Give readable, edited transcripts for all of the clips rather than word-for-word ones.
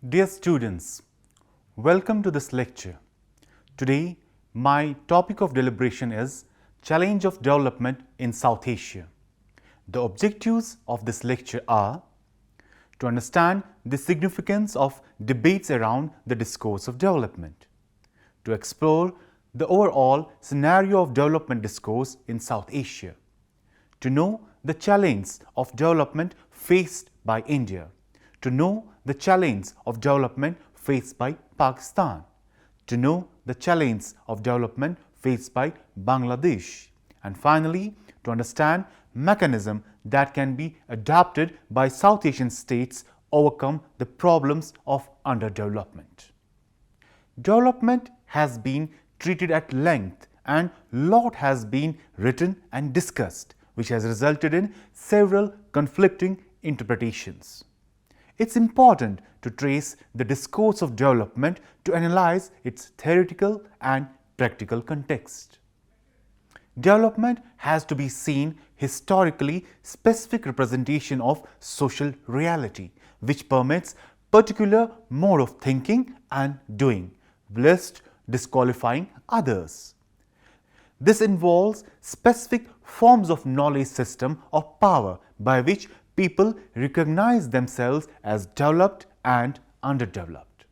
Dear students, welcome to this lecture. Today, my topic of deliberation is Challenge of Development in South Asia. The objectives of this lecture are to understand the significance of debates around the discourse of development, to explore the overall scenario of development discourse in South Asia, to know the challenge of development faced by India, to know the challenge of development faced by Pakistan, to know the challenge of development faced by Bangladesh, and finally to understand mechanism that can be adopted by South Asian states overcome the problems of underdevelopment. Development has been treated at length and lot has been written and discussed, which has resulted in several conflicting interpretations. It's important to trace the discourse of development to analyze its theoretical and practical context. Development has to be seen historically specific representation of social reality, which permits particular mode of thinking and doing, lest disqualifying others. This involves specific forms of knowledge system of power by which people recognize themselves as developed and underdeveloped.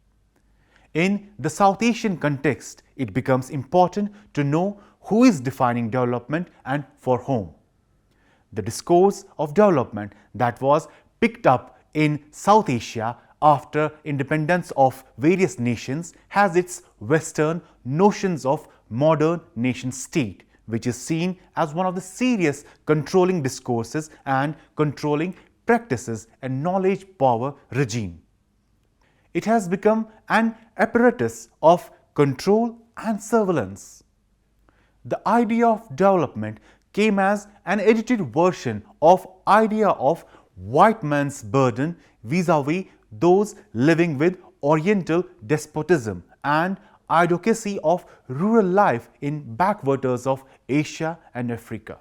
In the South Asian context, it becomes important to know who is defining development and for whom. The discourse of development that was picked up in South Asia after independence of various nations has its Western notions of modern nation state, which is seen as one of the serious controlling discourses and controlling practices and knowledge power regime. It has become an apparatus of control and surveillance. The idea of development came as an edited version of idea of white man's burden vis-a-vis those living with Oriental despotism and advocacy of rural life in backwaters of Asia and Africa.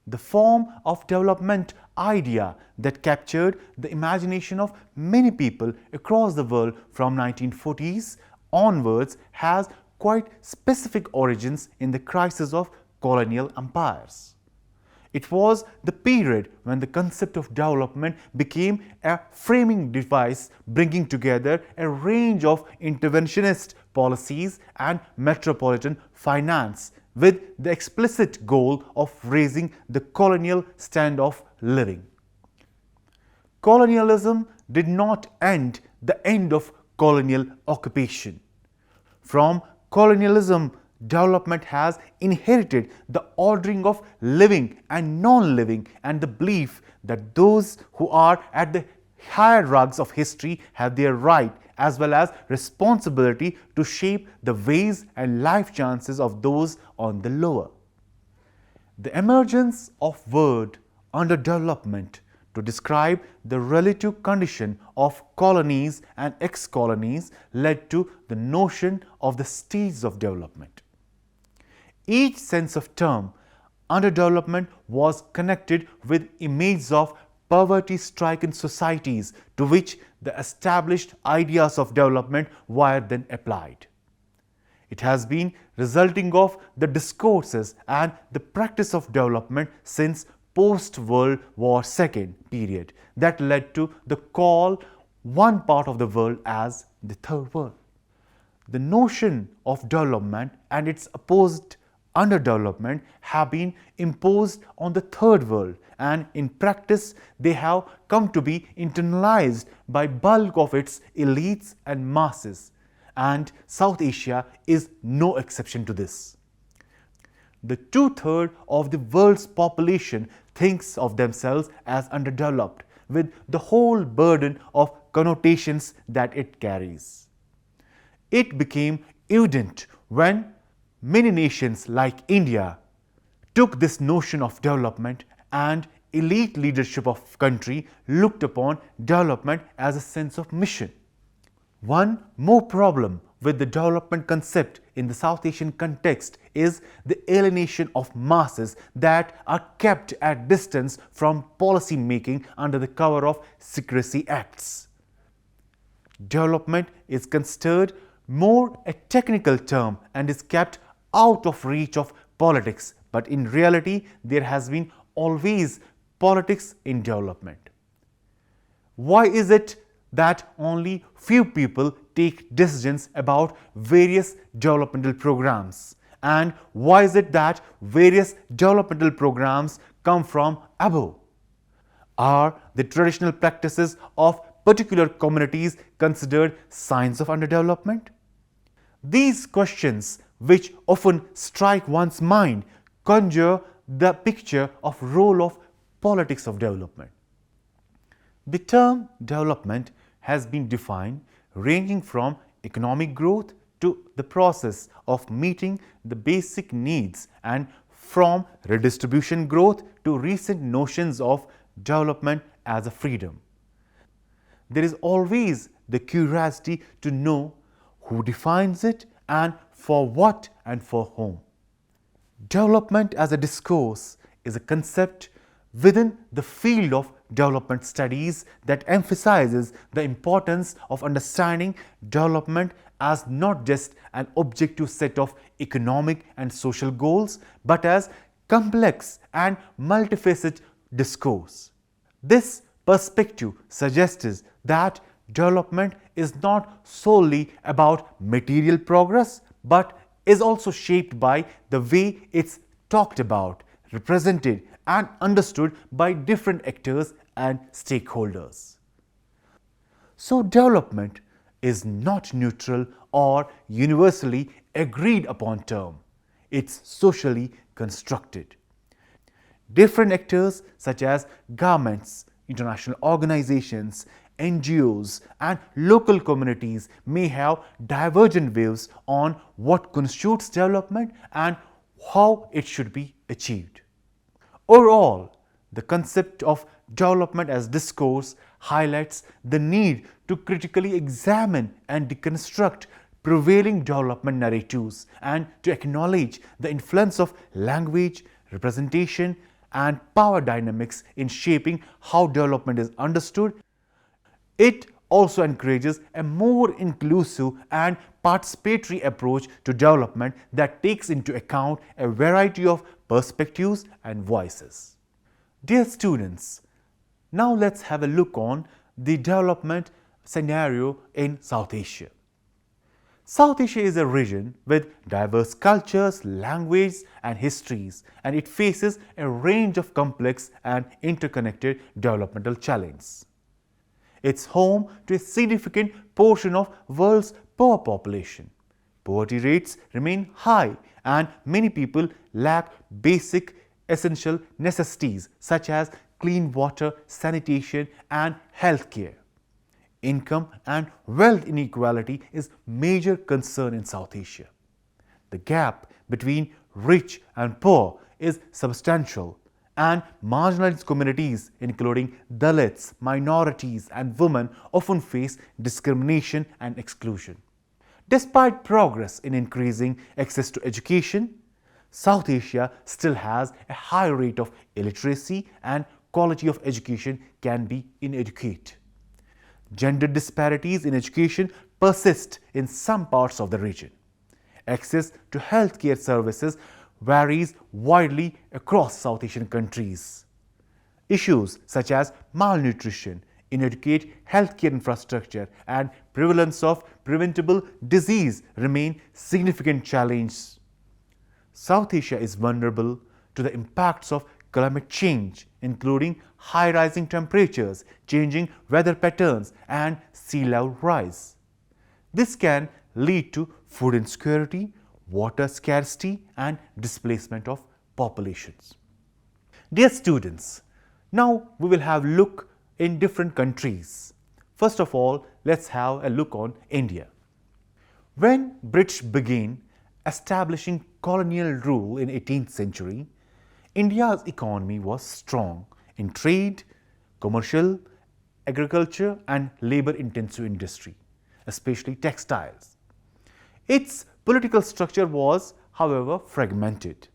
The form of development idea that captured the imagination of many people across the world from 1940s onwards has quite specific origins in the crisis of colonial empires. It was the period when the concept of development became a framing device bringing together a range of interventionist policies and metropolitan finance with the explicit goal of raising the colonial standard of living. Colonialism did not end the end of colonial occupation. From colonialism, development has inherited the ordering of living and non-living and the belief that those who are at the higher rungs of history have their right as well as responsibility to shape the ways and life chances of those on the lower. The emergence of word underdevelopment to describe the relative condition of colonies and ex-colonies led to the notion of the stages of development. Each sense of term underdevelopment was connected with images of poverty-stricken societies to which the established ideas of development were then applied. It has been resulting of the discourses and the practice of development since post-World War II period that led to the call one part of the world as the Third World. The notion of development and its opposite underdevelopment have been imposed on the Third World, and in practice they have come to be internalized by bulk of its elites and masses, and South Asia is no exception to this. The 2/3 of the world's population thinks of themselves as underdeveloped, with the whole burden of connotations that it carries. It became evident when many nations like India took this notion of development and elite leadership of country looked upon development as a sense of mission. One more problem with the development concept in the South Asian context is the alienation of masses that are kept at distance from policy making under the cover of secrecy acts. development is considered more a technical term and is kept out of reach of politics, but in reality there has been always politics in development. Why is it that only few people take decisions about various developmental programs? And why is it that various developmental programs come from above? Are the traditional practices of particular communities considered signs of underdevelopment? These questions, which often strike one's mind, conjure the picture of role of politics of development. The term development has been defined ranging from economic growth to the process of meeting the basic needs, and from redistribution growth to recent notions of development as a freedom. There is always the curiosity to know who defines it and for what and for whom. Development as a discourse is a concept within the field of development studies that emphasizes the importance of understanding development as not just an objective set of economic and social goals, but as complex and multifaceted discourse. This perspective suggests that development is not solely about material progress, but is also shaped by the way it's talked about, represented, and understood by different actors and stakeholders. So, development is not neutral or universally agreed upon term. It's socially constructed. Different actors such as governments, international organizations, NGOs, and local communities may have divergent views on what constitutes development and how it should be achieved. Overall, the concept of development as discourse highlights the need to critically examine and deconstruct prevailing development narratives and to acknowledge the influence of language, representation, and power dynamics in shaping how development is understood. It also encourages a more inclusive and participatory approach to development that takes into account a variety of perspectives and voices. Dear students, now let's have a look on the development scenario in South Asia. South Asia is a region with diverse cultures, languages, and histories, and it faces a range of complex and interconnected developmental challenges. It's home to a significant portion of the world's poor population. Poverty rates remain high, and many people lack basic essential necessities such as clean water, sanitation, and healthcare. Income and wealth inequality is a major concern in South Asia. The gap between rich and poor is substantial, and marginalized communities, including Dalits, minorities, and women, often face discrimination and exclusion. Despite progress in increasing access to education, South Asia still has a high rate of illiteracy, and quality of education can be inadequate. Gender disparities in education persist in some parts of the region. Access to healthcare services varies widely across South Asian countries. Issues such as malnutrition, inadequate healthcare infrastructure, and prevalence of preventable disease remain significant challenges. South Asia is vulnerable to the impacts of climate change, including high rising temperatures, changing weather patterns, and sea level rise. This can lead to food insecurity, water scarcity, and displacement of populations. Dear students, now we will have a look in different countries. First of all, let's have a look on India. When British began establishing colonial rule in 18th century, India's economy was strong in trade, commercial, agriculture, and labor-intensive industry, especially textiles. Its political structure was, however, fragmented,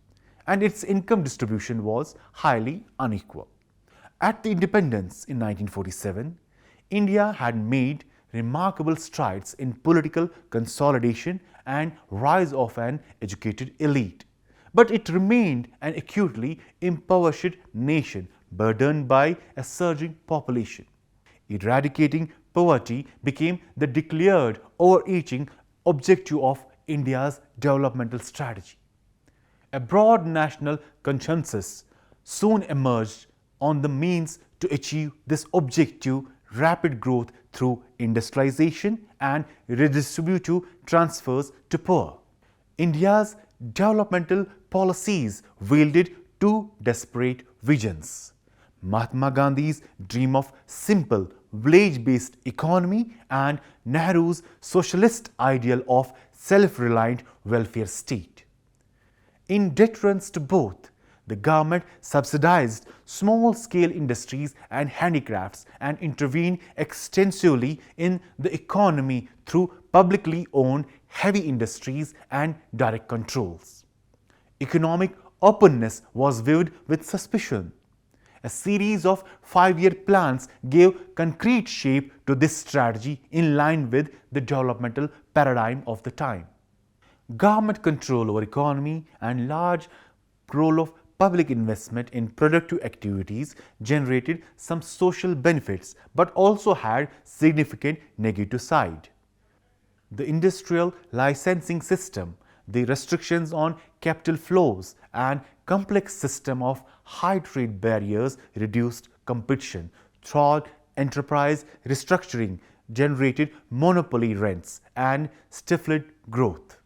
and its income distribution was highly unequal. At the independence in 1947, India had made remarkable strides in political consolidation and rise of an educated elite. But it remained an acutely impoverished nation burdened by a surging population. Eradicating poverty became the declared overarching objective of India's developmental strategy. A broad national consensus soon emerged on the means to achieve this objective: rapid growth through industrialization and redistributive transfers to poor. India's developmental policies wielded two desperate visions: Mahatma Gandhi's dream of simple village-based economy and Nehru's socialist ideal of self-reliant welfare state. In deterrence to both, the government subsidized small-scale industries and handicrafts and intervened extensively in the economy through publicly owned heavy industries and direct controls. Economic openness was viewed with suspicion. A series of 5-year plans gave concrete shape to this strategy in line with the developmental paradigm of the time. Government control over economy and large role of public investment in productive activities generated some social benefits but also had significant negative side. The industrial licensing system, the restrictions on capital flows and complex system of high trade barriers reduced competition, throughout enterprise restructuring generated monopoly rents and stifled growth.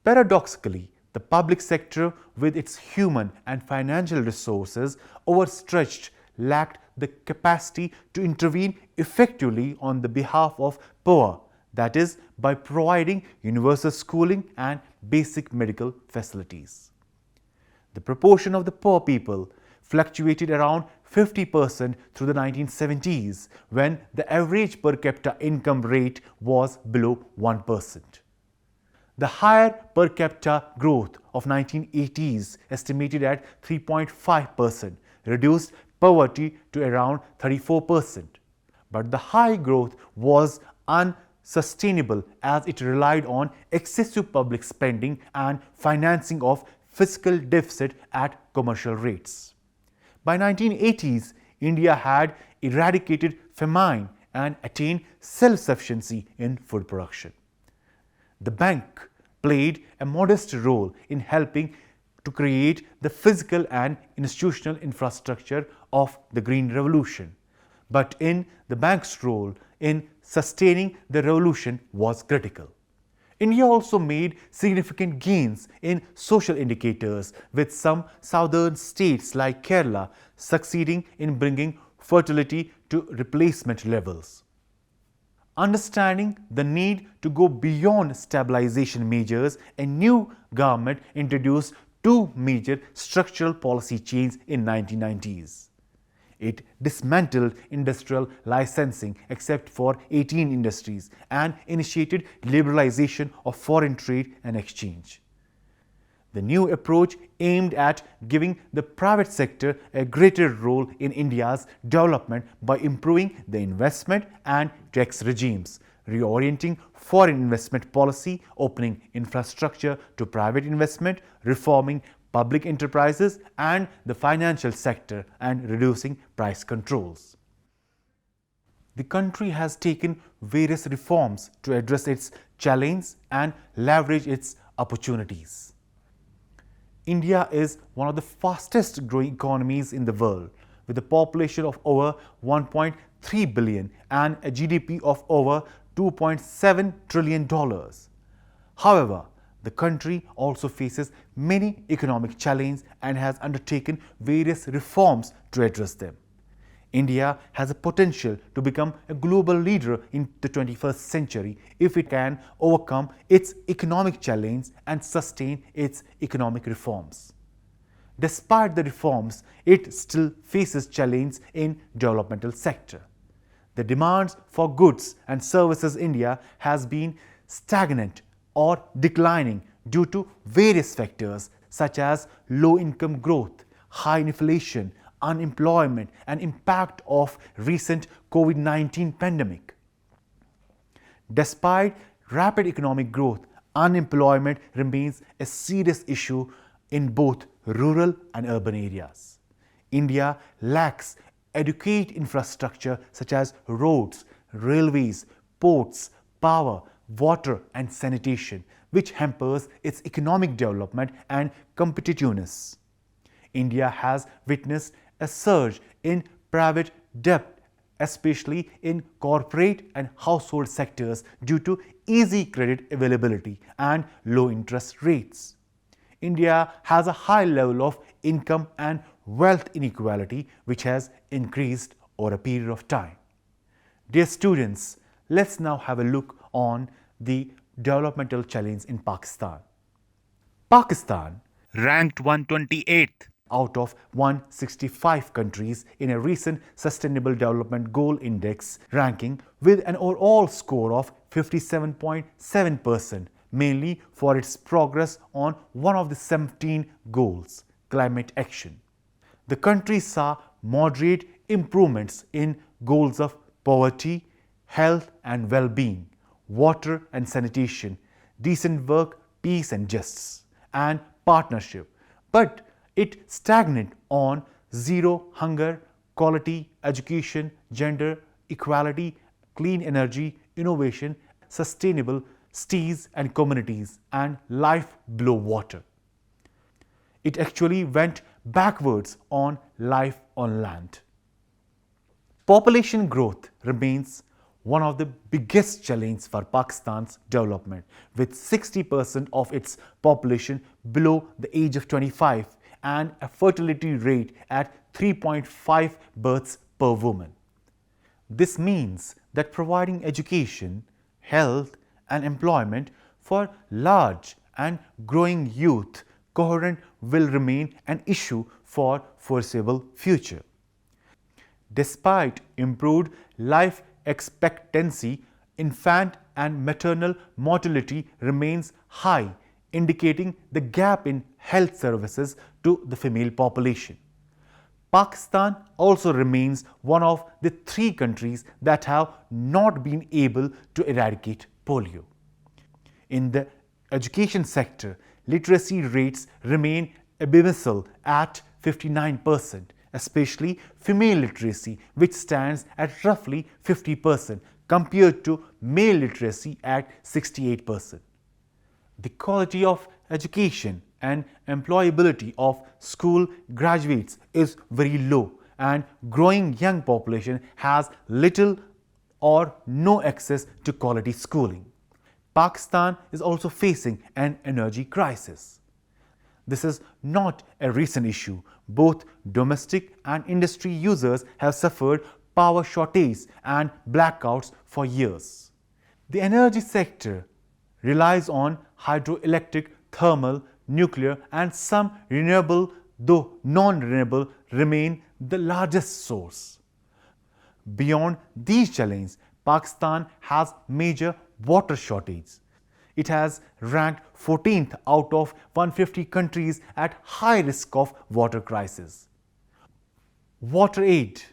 Paradoxically, the public sector, with its human and financial resources overstretched, lacked the capacity to intervene effectively on the behalf of poor, that is, by providing universal schooling and basic medical facilities. The proportion of the poor people fluctuated around 50% through the 1970s, when the average per capita income rate was below 1%. The higher per capita growth of 1980s, estimated at 3.5%, reduced poverty to around 34%. But the high growth was unsustainable as it relied on excessive public spending and financing of fiscal deficit at commercial rates. By 1980s, India had eradicated famine and attained self-sufficiency in food production. The bank played a modest role in helping to create the physical and institutional infrastructure of the Green Revolution. But the bank's role in sustaining the revolution was critical. India also made significant gains in social indicators, with some southern states like Kerala succeeding in bringing fertility to replacement levels. Understanding the need to go beyond stabilization measures, a new government introduced two major structural policy changes in 1990s. It dismantled industrial licensing except for 18 industries and initiated liberalization of foreign trade and exchange. The new approach aimed at giving the private sector a greater role in India's development by improving the investment and tax regimes, reorienting foreign investment policy, opening infrastructure to private investment, reforming public enterprises and the financial sector, and reducing price controls. The country has taken various reforms to address its challenges and leverage its opportunities. India is one of the fastest growing economies in the world, with a population of over 1.3 billion and a GDP of over $2.7 trillion. However, the country also faces many economic challenges and has undertaken various reforms to address them. India has a potential to become a global leader in the 21st century if it can overcome its economic challenges and sustain its economic reforms. Despite the reforms, it still faces challenges in developmental sector. The demands for goods and services in India has been stagnant or declining due to various factors such as low income growth, high inflation, unemployment and impact of recent COVID-19 pandemic. Despite rapid economic growth, unemployment remains a serious issue in both rural and urban areas. India lacks adequate infrastructure such as roads, railways, ports, power, water, and sanitation, which hampers its economic development and competitiveness. India has witnessed a surge in private debt, especially in corporate and household sectors due to easy credit availability and low interest rates. India has a high level of income and wealth inequality which has increased over a period of time. Dear students, let's now have a look on the developmental challenge in Pakistan. Pakistan ranked 128th out of 165 countries in a recent Sustainable Development Goal Index ranking with an overall score of 57.7%, mainly for its progress on one of the 17 goals, climate action. The country saw moderate improvements in goals of poverty, health and well-being, water and sanitation, decent work, peace and justice, and partnership, but it stagnant on zero hunger, quality education, gender equality, clean energy, innovation, sustainable cities and communities, and life below water. It actually went backwards on life on land. Population growth remains one of the biggest challenges for Pakistan's development, with 60% of its population below the age of 25 and a fertility rate at 3.5 births per woman. This means that providing education, health, and employment for large and growing youth cohort will remain an issue for foreseeable future. Despite improved life expectancy, infant and maternal mortality remains high, indicating the gap in health services to the female population. Pakistan also remains one of the 3 countries that have not been able to eradicate polio. In the education sector, literacy rates remain abysmal at 59%, especially female literacy, which stands at roughly 50% compared to male literacy at 68%. The quality of education and employability of school graduates is very low, and growing young population has little or no access to quality schooling. Pakistan is also facing an energy crisis. This is not a recent issue. Both domestic and industry users have suffered power shortages and blackouts for years. The energy sector relies on hydroelectric, thermal, nuclear, and some renewable, though non-renewable, remain the largest source. Beyond these challenges, Pakistan has major water shortage. It has ranked 14th out of 150 countries at high risk of water crisis. WaterAid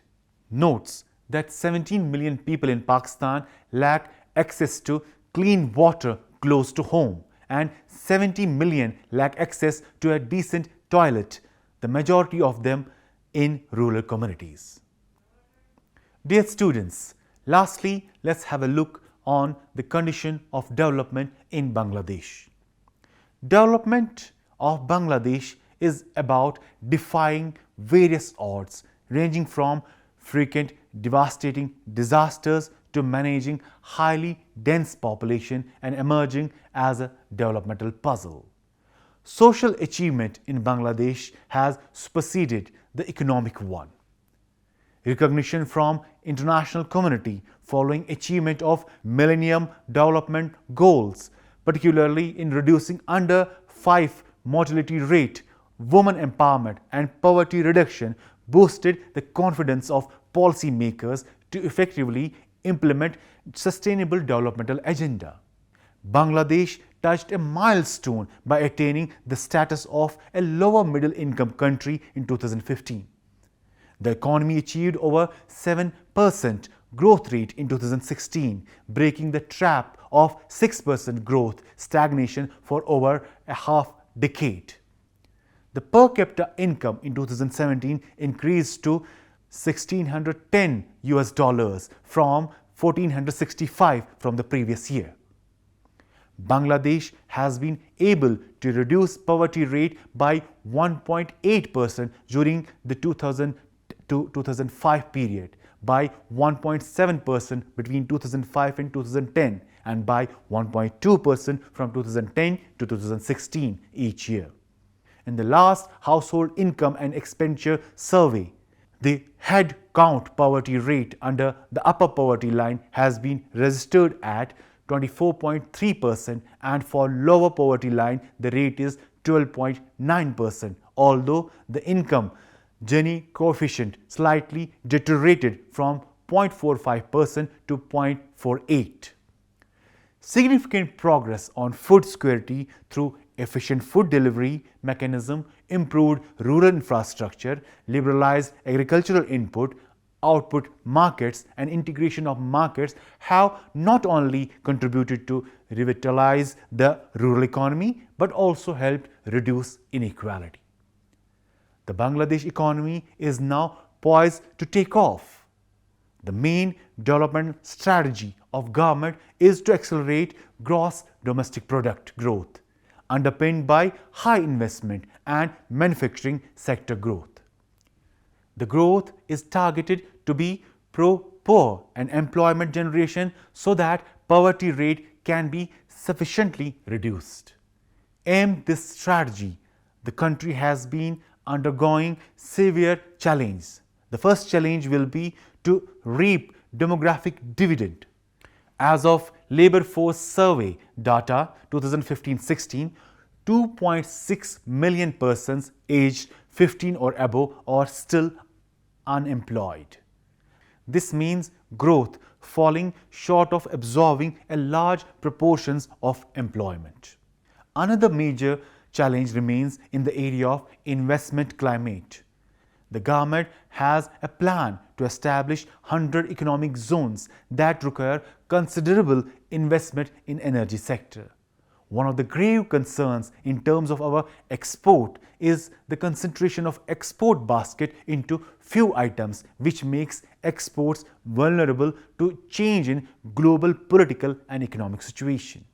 notes that 17 million people in Pakistan lack access to clean water close to home, and 70 million lack access to a decent toilet, the majority of them in rural communities. Dear students, lastly, let's have a look on the condition of development in Bangladesh. Development of Bangladesh is about defying various odds, ranging from frequent devastating disasters to managing highly dense population and emerging as a developmental puzzle. Social achievement in Bangladesh has superseded the economic one. Recognition from international community following achievement of Millennium Development Goals, particularly in reducing under 5 mortality rate, women empowerment and poverty reduction boosted the confidence of policymakers to effectively implement sustainable developmental agenda. Bangladesh touched a milestone by attaining the status of a lower middle income country in 2015. The economy achieved over 7% growth rate in 2016, breaking the trap of 6% growth stagnation for over a half decade. The per capita income in 2017 increased to $1,610 from $1,465 from the previous year. Bangladesh has been able to reduce poverty rate by 1.8% during the 2000 to 2005 period, by 1.7% between 2005 and 2010, and by 1.2% from 2010 to 2016 each year. In the last Household Income and Expenditure Survey, the head count poverty rate under the upper poverty line has been registered at 24.3%, and for lower poverty line the rate is 12.9%, although the income Gini coefficient slightly deteriorated from 0.45% to 0.48. Significant progress on food security through efficient food delivery mechanism, improved rural infrastructure, liberalized agricultural output markets and integration of markets have not only contributed to revitalize the rural economy but also helped reduce inequality. The Bangladesh economy is now poised to take off. The main development strategy of government is to accelerate gross domestic product growth, underpinned by high investment and manufacturing sector growth. The growth is targeted to be pro-poor and employment generation so that poverty rate can be sufficiently reduced. Aimed this strategy, the country has been undergoing severe challenges. The first challenge will be to reap demographic dividend. As of Labour Force Survey data 2015-16, 2.6 million persons aged 15 or above are still unemployed. This means growth falling short of absorbing a large proportions of employment. Another major challenge remains in the area of investment climate. The government has a plan to establish 100 economic zones that require considerable investment in energy sector. One of the grave concerns in terms of our export is the concentration of export basket into few items, which makes exports vulnerable to change in global political and economic situation.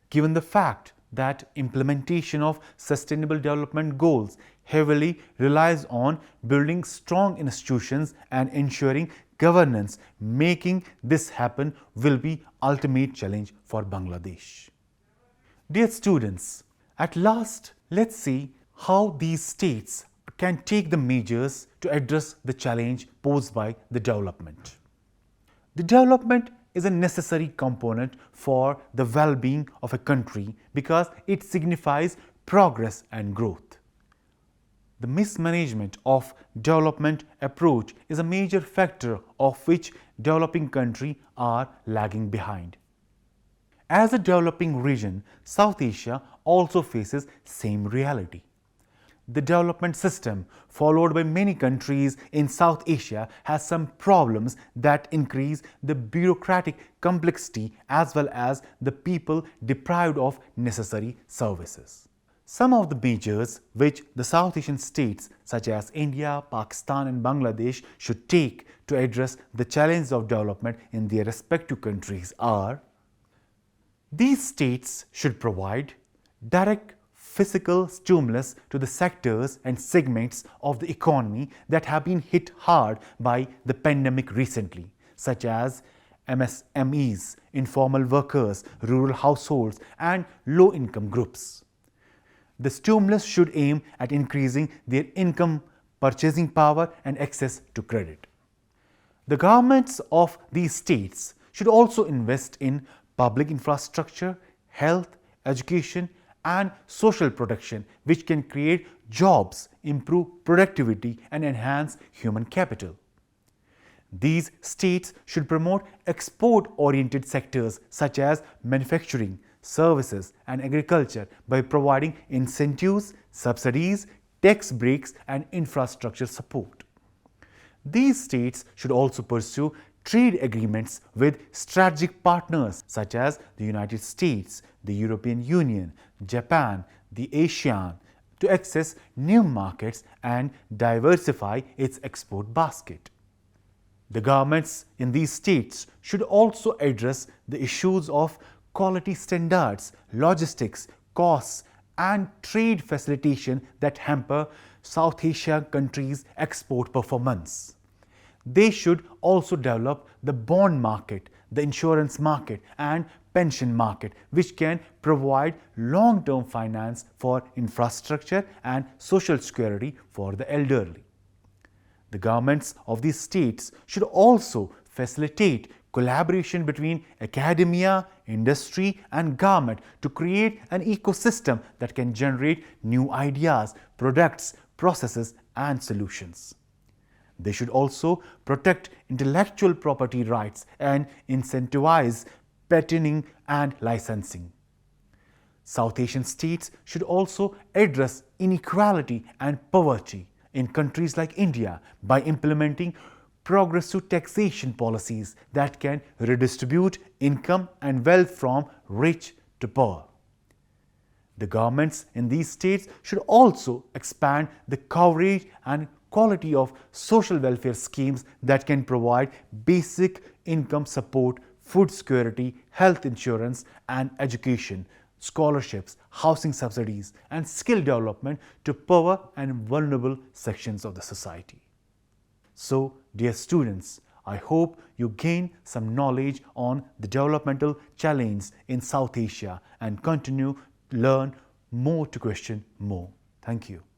Given the fact that implementation of sustainable development goals heavily relies on building strong institutions and ensuring governance, making this happen will be ultimate challenge for Bangladesh. Dear students, at last let's see how these states can take the measures to address the challenge posed by the development. The development is a necessary component for the well-being of a country because it signifies progress and growth. The mismanagement of development approach is a major factor of which developing countries are lagging behind. As a developing region, South Asia also faces same reality. The development system followed by many countries in South Asia has some problems that increase the bureaucratic complexity as well as the people deprived of necessary services. Some of the measures which the South Asian states such as India, Pakistan and Bangladesh should take to address the challenges of development in their respective countries are: these states should provide direct fiscal stimulus to the sectors and segments of the economy that have been hit hard by the pandemic recently, such as MSMEs, informal workers, rural households and low-income groups. The stimulus should aim at increasing their income, purchasing power and access to credit. The governments of these states should also invest in public infrastructure, health, education and social protection, which can create jobs, improve productivity and enhance human capital. These states should promote export-oriented sectors such as manufacturing, services and agriculture by providing incentives, subsidies, tax breaks and infrastructure support. These states should also pursue trade agreements with strategic partners such as the United States, the European Union, Japan, the ASEAN to access new markets and diversify its export basket. The governments in these states should also address the issues of quality standards, logistics, costs, and trade facilitation that hamper South Asian countries' export performance. They should also develop the bond market, the insurance market, and pension market, which can provide long-term finance for infrastructure and social security for the elderly. The governments of these states should also facilitate collaboration between academia, industry, and government to create an ecosystem that can generate new ideas, products, processes, and solutions. They should also protect intellectual property rights and incentivize patenting and licensing. South Asian states should also address inequality and poverty in countries like India by implementing progressive taxation policies that can redistribute income and wealth from rich to poor. The governments in these states should also expand the coverage and quality of social welfare schemes that can provide basic income support, food security, health insurance, and education, scholarships, housing subsidies, and skill development to poor and vulnerable sections of the society. So, dear students, I hope you gain some knowledge on the developmental challenge in South Asia and continue to learn more to question more. Thank you.